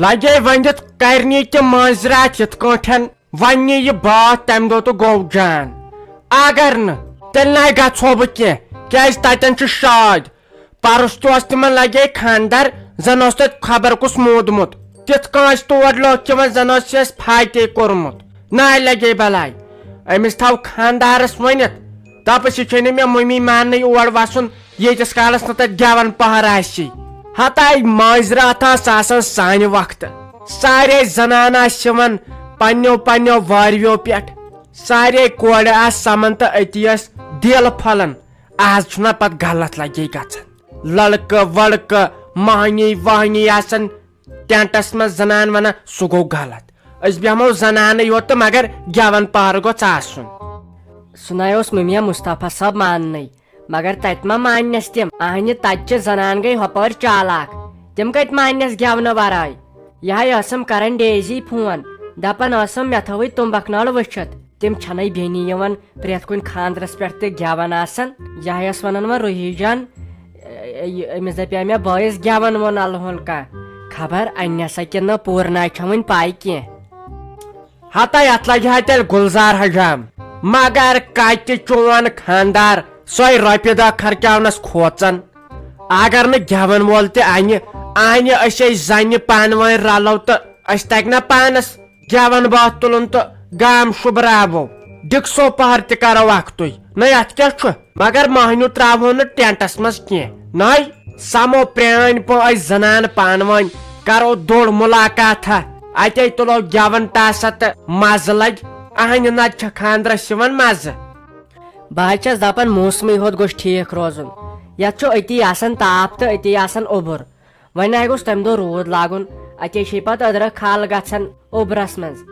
لگے ونت کرنی تہ معذرات یت کٹھن ون یہ بات تمہ دہ تو گو جان اگر نا تیل نا گھو بہ کی تتن شاد پرس تہ تم لگے خاندر زن تت خبر کس مودمت تت کانس تور لوگ زن فاتے کورمت نا لگے بلائی امس تھو خاندارس ونت دپس یہ مے ممی مان اور وسن یتس کالس نا تت گیون پہر آسی ہتائی معذرات آسان سانہ وقت سارے زنان پنو پنو وارویو پہ سارے کور سمان تو اتی دل پھلان آج چھنا پت غلط لگے گھان لڑکہ وڑکہ مہنی وہنی آسان ٹینٹس من زنان ونان سہ گو غلط اس بیہمو زنان یوت تو مگر گیون پہر گوژھ آسن سنایوس ممیا مصطفیٰ صاحب ماننے مگر تت ما مانس تم اہنہ تتچہ زنان گئی ہپر چالاک تم کت مانس گیون ورائے یہ کران ڈیزی فون دپان مے تھوی تمبک نال وچھت تم چھنے بینی پریت کن خاندرس پہ گیون آسان یہ ونان و روحی جان امس دپیا مے بٲیس گیون وون الہن کا خبر ان سا کن پور نا ون پائی کی ہتا ات لگہ تیل گلزار حجام مگر کت چون خاندار سوے روپیہ دہ خرچاونس کھوژان اگر نا گیون وول تہ انہ زنہ پان ون رلو تو اس تگ نا پانس گیون بات تلن تو گام شبراو ڈکسو پہر تہ کرو اخ تھی نا ات کیا مگر مہنیو تراو نا ٹینٹس مز کی نا سمو پران پہ زنان پان ون کرو دوڑ ملاقات اتے تلو گیون ٹاسا تو مز لگ اہن نت خاندرس مز بہت چھس دپان موسمی ہوت گوش ٹھیک روزن یت اتی آسان تاپ تو اتی آسان اوبر ون گوس تمہ دہ رود لاگن اتے پتہ ادرک کھال گھان اوبرس مز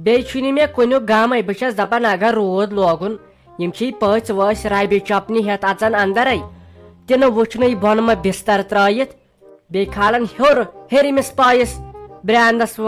بیٚیہِ مے کُنیُک غمے بہٕ چھس دپان اگر رود لوگُن یم پٔژھۍ ؤژھۍ ربہِ چپنہِ ہیتھ اژان اندرے تہِ نہٕ وٕچھنٕے بۄنہٕ ما بستر ترٲیِتھ بیٚیہِ کھالان ہیٚرمِس پایس برٛاندس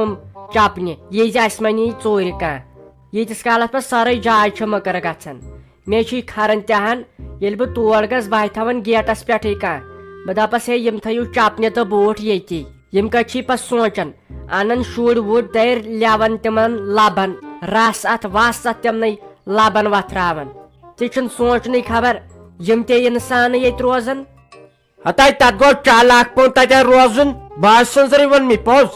چپنہِ یہِ اسہِ ما نی ژوٗرِ کانٛہہ ییٖتِس کالس پتہٕ سٲرٕے جاے چھِ مٔکٕر گژھان مے چھ کھران تہن ییٚلہِ بہٕ تور گژھٕ بہٕ تھاون گیٹس پٮ۪ٹھٕے کانٛہہ بہٕ دپس ہے یم تھٲیِو چپنہِ تہٕ بوٗٹھ ییٚتی یم کتہِ چھی پتہٕ سونچان انان شُرۍ وُرۍ دٔرۍ لیون تمن لبن رس ات وس ات تمنے لبن وتھراون تہِ چھُنہٕ سونچنٕے خبر یم تے انسان ییٚتہِ روزان ہتائی تت گو چالاک پون تتہ روزن بہٕ سنزرے ون مے پوز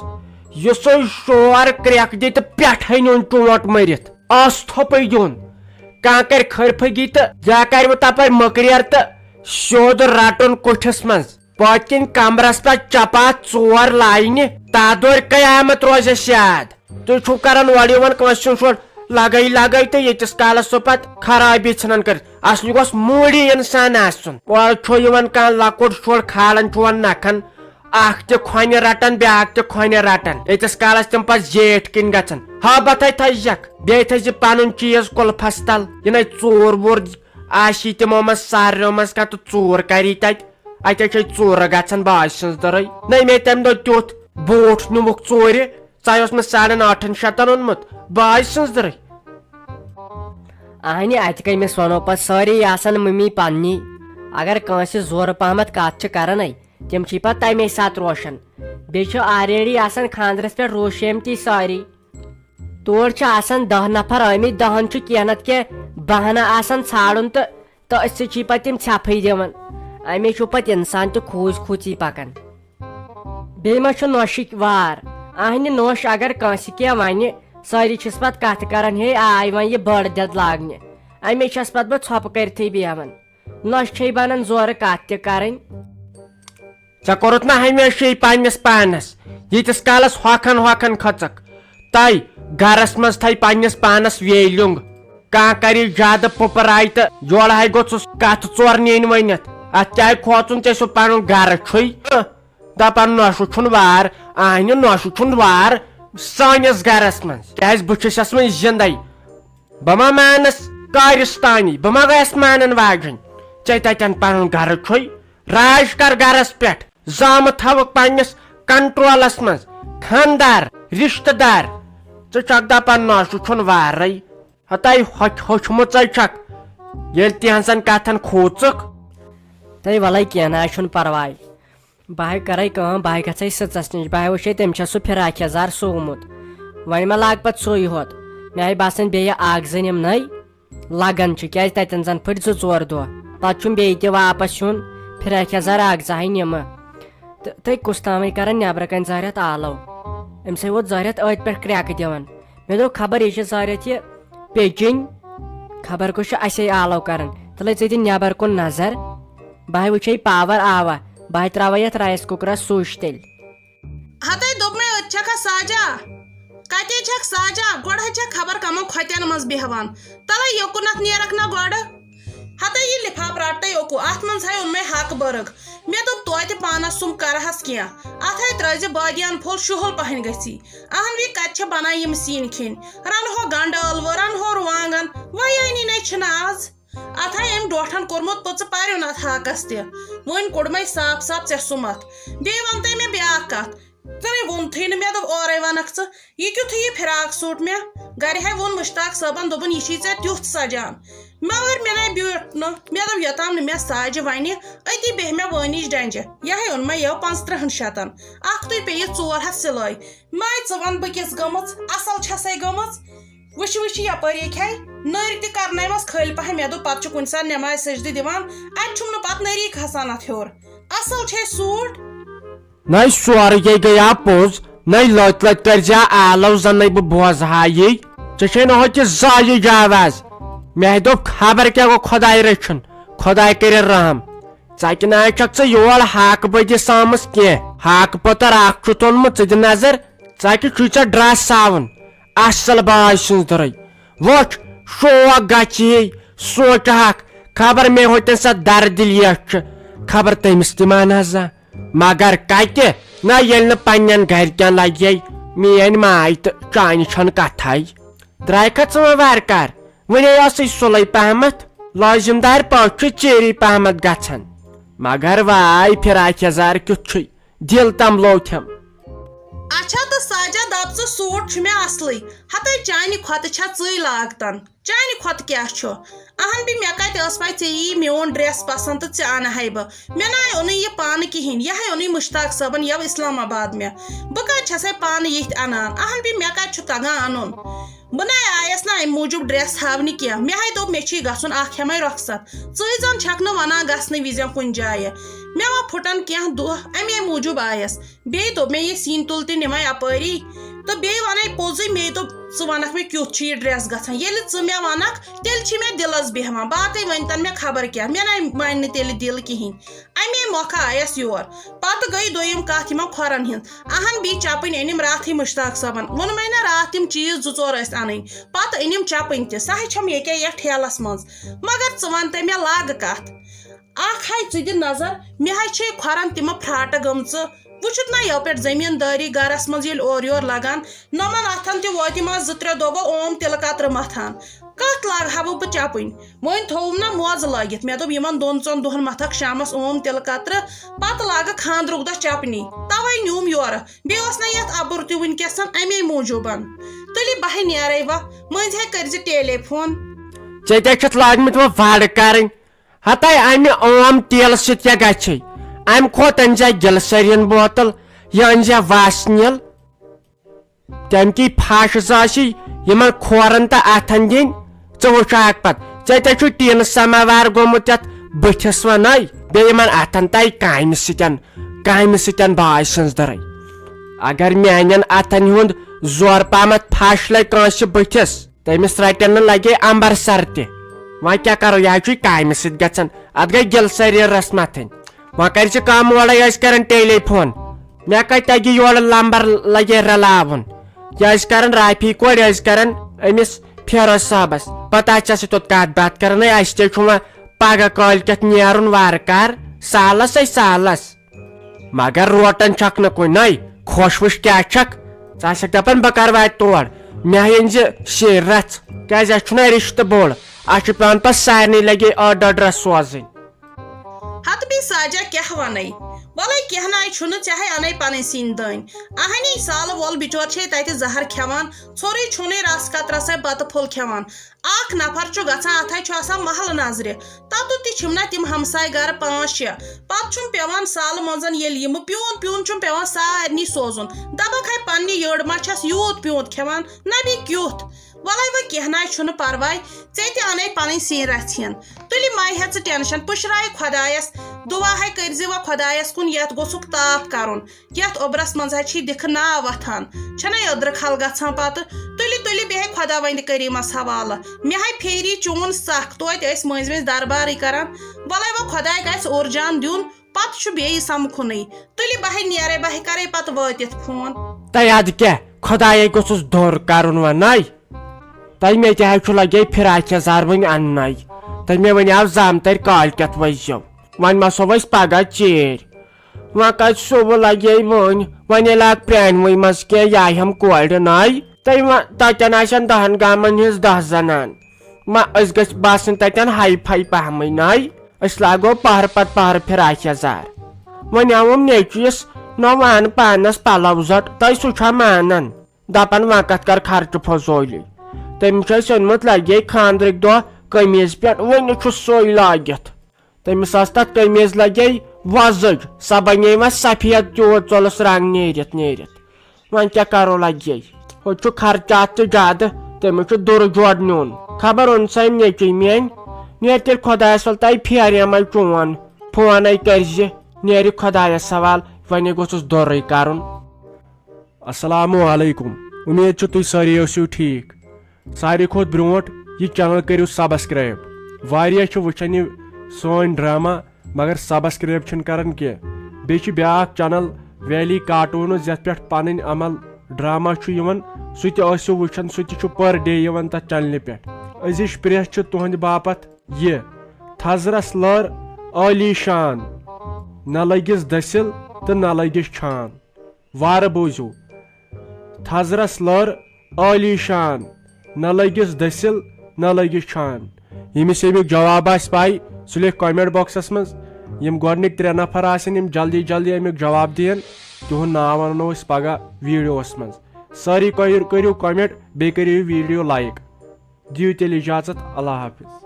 یُس شور کریک دی تو پٮ۪ٹھے نیون ٹوٹ مرتھ آس تھوپے دیُن کانٛہہ کر خرفگی تو یا کر تپٲرۍ مٔکریر تو سیود رٹُن کُٹھس منٛز پتہٕ کِنۍ کمرس پہ چپات ژور لاینہِ تادور قیامت روزس یاد تُہۍ چھُو کران اورٕ یِوان کٲنٛسہِ ہُنٛد شُر لگے لگے تو ییٚتِس کالس سُہ پتہٕ خرابی ژھٕنان کٔرِتھ اصلی گوٚژھ موٗڈی انسان آسُن اورٕ چھُ یِوان کانٛہہ لۄکُٹ شُر کھالان چھُون نکھن اکھ تہِ کھۄنہِ رٹان بیاکھ تہِ کھۄنہِ رٹان ییٚتِس کالس تِم پتہٕ زیٹھ کِنۍ گژھان حبتھے تھٲیزکھ بیٚیہِ تھٲیزِ پنُن چیٖز کُلفس تل یِنَے ژوٗر ووٗر آسی تِمو منٛز ساروِیو منٛز کانٛہہ تہٕ ژوٗر کری تتہِ اتے چھے ژوٗرٕ گژھان باج سٕنٛز دٔرٕے نہ مے تمہِ دۄہ تیُتھ بوٗٹھ نِمُکھ ژوٗرِ ژےٚ اوس مےٚ 8,500 اوٚنمُت باج سٕنٛز دٔرٕے اہنہِ اتہِ کٔمِس ونو پتہٕ سٲری آسان ممی پننی اگر کٲنٛسہِ زورٕ پہمتھ کتھ چھِ کران تِم چھ پتہٕ تمے ساتہٕ روشن بیٚیہِ چھُ آلریڈی آسان خاندرس پٮ۪ٹھ روشیمتی سٲری تور چھِ آسان 10 نفر آمٕتۍ 10 چھُ کینٛہہ نتہٕ کینٛہہ بہانہٕ آسان ژھانڈُن تہٕ أسۍ چھ پتہٕ تِم ژھٮ۪پھٕے دِوان امے چھُ پتہٕ انسان تہِ کھوٗژ کھوٗژی پکان بیٚیہِ ما چھُ نوشِک وار اہنہِ نوش اگر کٲنٛسہِ کینٛہہ ونہِ سٲری چھِس پتہٕ کتھ کران ہے آے وۄنۍ یہِ بٔڑ دٮ۪د لاگنہِ امے چھس پتہٕ بہٕ ژھۄپہٕ کٔرتھٕے بیہوان نوش چھے بنان زورٕ کتھ تہِ کرٕنۍ ژےٚ کوٚرُتھ نا ہمیشے پننس پانس ییٖتِس کالس ہوکھن کھژکھ تۄہہِ گرس منٛز تھایہِ پننس پانس ویلِنٛگ کانٛہہ کری زیادٕ پُپراے تہٕ یورٕ گوٚژھُس کتھ ژور نِنۍ ؤنِتھ اتھ کیٛاہ کھوژُن ژےٚ سُہ پنُن گرٕ چھُے دپان نوشہٕ چھُنہٕ وار اہنہِ نوشہٕ چھُنہٕ وار سٲنِس گرس منٛز کیٛازِ بہٕ چھُس وۄنۍ زندے بہٕ ما مانس کارستانی بہٕ ما گٔیس مانن واجِنۍ ژےٚ تتٮ۪ن پنُن گرٕ چھُے راج کر گرس پٮ۪ٹھ زامہٕ تھاوکھ پننس کنٹرولس منٛز خاندار رشتہٕ دار ژٕ چھکھ دپان نوشہٕ چھُنہٕ وارے ہتائی ہوٚچھمٕژے چھکھ ییٚلہِ تِہنٛزن کتھن کھوٗژکھ تہٕ ولے کینٛہہ نہ چھُنہٕ پرواے بہٕ کرے کٲم بہٕ گژھے سٕژس نِش بہٕ وٕچھے تٔمۍ چھےٚ سُہ فراک یزار سوٗمُت وۄنۍ ما لاگ پتہٕ سُے ہوت مےٚ باسان بیٚیہِ اکھ زٕ یِم نٔے لگان چھِ کیازِ تتٮ۪ن زن پھٕٹۍ 2-4 دۄہ پتہٕ چھُم بیٚیہِ تہِ واپس یُن فراک یزار اکھ زٕ نِمہٕ تہٕ تُہۍ کُس تامٕے کران نیبرٕ کنۍ زٲرِتھ آلو أمۍ سٕے ووت زٲرِتھ أتھۍ پٮ۪ٹھ کرٛٮ۪کہٕ دِوان مےٚ دوٚپ خبر یہِ چھِ زٲرِتھ یہِ پیچِنۍ خبر کُس چھُ اَسے آلو کران تہٕ لٔج ژٕ دِ نیبر کُن نظر بہٕ وٕچھے پاور آوا بہٕ تراوے یتھ رایس کُکرس سُچ تیٚلہِ ہتے دوٚپ مےٚ أتۍ چھکھا ساجا کتے چھکھ ساجا گۄڈٕ حظ چھکھ خبر کمن کھۄتٮ۪ن منٛز بیہوان تلے یوکُنتھ نیرکھ نا گۄڈٕ ہتے یہِ لفاف رٹتے یوکو اتھ منٛز ہے اوٚن مےٚ حق برگ مےٚ دوٚپ توتہِ پانس سُم کرہس کینٛہہ اتھ ہے ترٲزِ بٲدیان پھوٚل شُہُل پہن گژھی اہن وی کتہِ چھِ بنان یِم سِنۍ کھیٚنۍ رنہو گنڈٕ ٲلوٕ رنہو رُوانگن وۄنۍ نٕے چھِنہٕ آز اتھ ہے أمۍ ڈوٹھن کوٚرمُت پٕژٕ پرُن اتھ ہاکس تہِ وۄنۍ کوٚڑمے صاف صاف ژےٚ سُمتھ بیٚیہِ ونتے مےٚ بیاکھ کتھ ژٕ ووٚنتھٕے نہٕ مےٚ دوٚپ اورے ونکھ ژٕ یہِ کیُتھُے یہِ فراک سوٗٹ مےٚ گرِ ہے ووٚن مُشتاق صٲبن دوٚپُن یہِ چھی ژےٚ تیُتھ سجان مگر مےٚ نَے بیوٗٹھ نہٕ مےٚ دوٚپ یوٚتام نہٕ مےٚ ساجہِ وَنہِ أتی بیٚہہِ مےٚ وٲنِج ڈنجہِ یہِ ہے اوٚن مےٚ یو 15 شیٚتن اکھتُے پیٚیہِ 4 ہتھ سِلٲے ماے ژٕ وَن بہٕ کِژھ گٔمٕژ اصل چھسے گٔمٕژ وٕچھِ وٕچھِ یپٲری کھے نٔرۍ تہِ کرنٲیمس کھٔلۍ پہن مےٚ دوٚپ پتہٕ چھُ کُنہِ ساتہٕ نٮ۪ماز سجدٕ دِوان اتہِ چھُم نہٕ پتہٕ نٔری کھسان اتھ ہیوٚر اصل چھے سوٗٹ نَے سورُے گٔیا پوٚز نَے لٔتۍ لٔتۍ کٔرزِہا آلو زن نَے بہٕ بوزہا یی ژےٚ چھے نہٕ ہوٚتہِ زایہِ جاواز مےٚ دوٚپ خبر کیٛاہ گوٚو خۄداے رٔچھُن خۄداے کٔرِن رحم ژکہِ ناے چھکھ ژٕ یور ہاکہٕ بٔدِس آمٕژ کینٛہہ ہاکہٕ پٔتٕر اکھ چھُتھ اوٚنمُت ژٕ دِ نظر ژکہِ چھُے ژےٚ ڈرس ساوُن اصل باے سٕنٛز درٕے وٕچھ شوق گژھی سونٛچہکھ خبر مےٚ ہوٚتٮ۪ن سۄ دردِلیٹ چھِ خبر تٔمِس تہِ ما نظر مگر کتہِ نہ ییٚلہِ نہٕ پننٮ۪ن گرِکٮ۪ن لگے میٲنۍ ماے تہٕ چانہِ چھنہٕ کتھے درٛایکھا ژٕ وۄنۍ وارٕ کار وُنے ٲسٕے سُلے پہمتھ لٲزِم دار پٲٹھۍ چھُ ژیٖری پہمتھ گژھان مگر واے فراک یزار کیُتھ چھُے دل تملوتھم اچھا تہٕ ساجا دپ ژٕ سوٗٹ چھُ مےٚ اصلٕے ہتے چانہِ کھۄتہٕ چھا ژٕے لاگتن چانہِ کھۄتہٕ کیٛاہ چھُ اہن بہٕ مےٚ کتہِ ٲس پاے ژےٚ یی میون ڈریس پسنٛد تہٕ ژےٚ انہے بہٕ مےٚ ناے اوٚنُے یہِ پانہٕ کہیٖنۍ یہِ ہے اوٚنُے مُشتاق صٲبن یو اسلام آباد مےٚ بہٕ کتہِ چھسے پانہٕ یِتھۍ انان اہن بہٕ مےٚ کتہِ چھُ تگان انُن بہٕ ناے آیس نہٕ امہِ موٗجوٗب ڈریس ہاونہِ کینٛہہ مےٚ ہے دوٚپ مےٚ چھی گژھُن اکھ ہٮ۪مے رۄخصت ژٕے زن چھکھ نہٕ ونان گژھنہٕ وِزِ کُنہِ جایہِ مےٚ ما پھُٹن کینٛہہ دۄہ امے موٗجوٗب آیس بیٚیہِ دوٚپ مےٚ یہِ سِنۍ تُل تہِ نِمے اپٲری تہٕ بیٚیہِ ونے پوٚزُے مے دوٚپ ژٕ ونکھ مےٚ کیُتھ چھُ یہِ ڈریس گژھان ییٚلہِ ژٕ مےٚ ونکھ تیٚلہِ چھِ مےٚ دِلس بیہوان باقٕے ؤنتن مےٚ خبر کیٛاہ مےٚ ناے مانہِ نہٕ تیٚلہِ دِل کہیٖنۍ امے مۄکھٕ آیس یور پتہٕ گٔے دوٚیِم کتھ یِمن کھۄرن ہِنٛز اہن بیٚیہِ چپٕنۍ أنِم راتھٕے مُشتاق صٲبن ووٚنمے نا راتھ تِم چیٖز 2-4 ٲسۍ انٕنۍ پتہٕ أنِم چپٕنۍ تہِ سۄ ہے چھم ییٚکیٛاہ یتھ ٹھیلس منٛز مگر ژٕ ون تہٕ مےٚ لاگہٕ کتھ اکھ ہے ژٕ دِ نظر مےٚ ہے چھے کھۄرن تِمہٕ پھراٹہٕ گٔمژٕ وٕچھُتھ نا یو پٮ۪ٹھ زٔمیٖندٲری گرس منٛز ییٚلہِ اورٕ یور لگان نۄمن اتھن تہِ ووتہِ منٛز 2-3 دۄہ گوٚو اوم تِلہٕ کترٕ متھان کتھ لاگہٕ ہا بہٕ چپٕنۍ وۄنۍ تھووُم نا موزٕ لٲگِتھ مےٚ دوٚپ یِمن 2-4 دۄہن متھکھ شامس اوم تِلہٕ کترٕ پتہٕ لاگہٕ خانٛدرُک دۄہ چپنی توے نیوٗم یورٕ بیٚیہِ اوس نا یتھ ابُر تہِ وُنکیٚسن امے موٗجوٗبن تُلہِ بہے نیرے وۄنۍ مٔنٛزۍ ہے کٔرزِ ٹیلی فون ژےٚ کیٛاہ چھُتھ لاگمٕتۍ وۄنۍ وارٕ کرٕنۍ ہتے امہِ اوم تیٖلہٕ سۭتۍ کیٛاہ گژھِ امہِ کھۄتہٕ أنزِ گِلسریٖن بوتل یہِ أنزِ واسنِل تمہِ کی پھش آسی یِمن کھورن تہٕ اتھن دِنۍ ژٕ وٕچھکھ پتہٕ ژےٚ تے چھُ ٹیٖنہٕ سماوار گوٚمُت یتھ بٕتھِس ونے بیٚیہِ یِمن اتھن تہِ کامہِ سۭتۍ باے سٕنٛز درٕے اگر میانٮ۪ن اتھن ہُنٛد زورٕ پہمتھ پھش لگہِ کٲنٛسہِ بٕتھِس تٔمِس رٹن نہٕ لگے امبرسر تہِ وۄنۍ کیٛاہ کرو یہِ حظ چھُے کامہِ سۭتۍ گژھان اتھ گٔے گِلسریٖنس متھٕنۍ وۄنۍ کر ژٕ کٲم اورے ٲسۍ کران ٹیلی فون مےٚ کتہِ تگہِ یورٕ لمبر لگے رلاوُن یہِ ٲسۍ کران رافی کورِ ٲسۍ کران أمِس فیروز صٲبس پتہٕ آسہِ ژےٚ سۭتۍ کتھ باتھ کران ہے اسہِ تے چھُ وۄنۍ پگہہ کٲلۍکٮ۪تھ نیرُن وارٕ کار سالس سالس مگر روٹن چھکھ نہٕ کُنے خۄش وٕچھ کیٛاہ چھکھ ژٕ آسکھ دپان بہٕ کر واتہِ تور مےٚ أنزِ شیٖر رژھ کیٛازِ اسہِ چھُنہ رشتہٕ بوٚڑ اتھ چھُ پیوان پتہٕ سارنٕے لگے أڑ رژھ سوزٕنۍ ہت بی ساجا کیا ونے ولے کیا نا چھن چاہے انے پن سین دن اہنی سال وول بچور چھ تت زہر کھیوان ژھوری چھونے رس قطرہ سے بت پھول کھیوان اخ نفر چھ گژھان اتھے چھ آسان محل نظر تتو تہ چھم نا تم ہمسائے گر 5-6 پت چھم پیوان سال منزن یل یم پیون پیون چھم پیوان سارنی سوزن دبک ہے پننہ یڑ ما چھس یوت پیوت کھیوان نبی کیُتھ ولے و کینٛہہ ناے چھُنہٕ پرواے ژےٚ تہِ انے پنٕنۍ سِنۍ رژھِ تُلہِ ماے ہے ژٕ ٹینشن پُشراے خۄدایس دعا ہے کٔرزِ وۄنۍ خۄدایس کُن یتھ گوٚژھُکھ تاپھ کرُن یتھ اوٚبرس منٛز ہے چھی دِکھٕ ناو وتھان چھنا أدرٕ کھل گژھان پتہٕ تُلہِ تُلہِ بیٚہہِ خۄدا وندِ کریٖمس حوالہٕ مےٚ ہے پھیری چون سکھ توتہِ ٲسۍ مٔنٛزۍ مٔنٛزۍ دربارٕے کران ولے وۄنۍ خۄداے گژھِ اور جان دیُن پتہٕ چھُ بیٚیہِ سمکھُنٕے تُلہِ بہٕ ہے نیرے بہٕ ہے کرے پتہٕ وٲتِتھ فون تۄہہِ ادٕ کیٛاہ خۄدایے گوٚژھُس دور کرُن ونے تۄہہِ مےٚ تہِ حظ چھُ لگے فراق یزار وۄنۍ اننے تۄہہِ مےٚ ونیاو زامتر کالکٮ۪تھ ؤسۍزیو وۄنۍ مسو أسۍ پگہہ ژیٖرۍ وۄنۍ کتہِ صُبح لگے وۄنۍ ییٚلہِ اکھ پرٛانوٕے منٛز کینٛہہ یایہم کورِ ناے تتٮ۪ن آسن 10 گامن ہٕنٛز 10 زنان ما أسۍ گٔژھۍ باسٕنۍ تتٮ۪ن ہاے فاے پہمٕے ناے أسۍ لاگو پہرٕ پتہٕ پہرٕ فراق یزار وۄنۍ آوُم نیچوِس نو وان پانس پلو زٹ تۄہہِ سُہ چھا مانان دپان وۄنۍ کتھ کر خرچہٕ فضوٗلی تٔمِس چھُ اسہِ اوٚنمُت لگے خاندرٕکۍ دۄہ قمیٖض پٮ۪ٹھ وُنہِ چھُ سُے لٲگِتھ تٔمِس ٲس تتھ قمیٖض لگے وۄزٕج سۄ بنے وۄنۍ سفید تیوٗت ژوٚلُس رنگ نیٖرِتھ وۄنۍ کیٛاہ کرو لگے ہُہ چھُ خرچات تہِ زیادٕ تٔمِس چھُ دُرٕ جوڑ نیُن خبر اوٚن سا أمۍ نیچوۍ میٲنۍ نیر تیٚلہِ خۄدایس ول تۄہہِ پھیرے چون فونے کرزِ نیرِ خۄدایس سوال وۄنۍ گوٚژھُس دورٕے کرُن السلام علیکم امید چھِ تُہۍ سٲری ٲسِو ٹھیٖک ساروی کھۄتہٕ برونٛٹھ یہِ چینل کٔرِو سبسکرایب واریاہ چھِ وٕچھان یہِ سٲنۍ ڈراما مگر سبسکرایب چھِنہٕ کران کینٛہہ بیٚیہِ چھِ بیاکھ چینل ویلی کارٹوٗنٕز یتھ پٮ۪ٹھ پنٕنۍ عمل ڈراما چھُ یِوان سُہ تہِ ٲسِو وٕچھان سُہ تہِ چھُ پر ڈے یِوان تتھ چنلہِ پٮ۪ٹھ أزِچ پرٛیس چھِ تُہنٛدِ باپتھ یہِ تھزرس لٲر عٲلی شان نہ لٔگِس دٔسِل تہٕ نہ لٔگِس چھان وارٕ بوٗزِو تھزرس لٲر عٲلی شان نہ لٔگِس دٔسِل نہ لٔگِس چھان ییٚمِس امیُک جواب آسہِ پاے سُہ لیکھِ کمنٹ باکسس منٛز یِم گۄڈنِکۍ 3 نفر آسن یِم جلدی جلدی امیُک جواب دِیَن تِہُنٛد ناو ونو أسۍ پگہہ ویٖڈیوس منٛز سٲری کٔرِو کمنٹ بیٚیہِ کٔرِو یہِ ویٖڈیو لایک دِیِو تیٚلہِ اجازت اللہ حافظ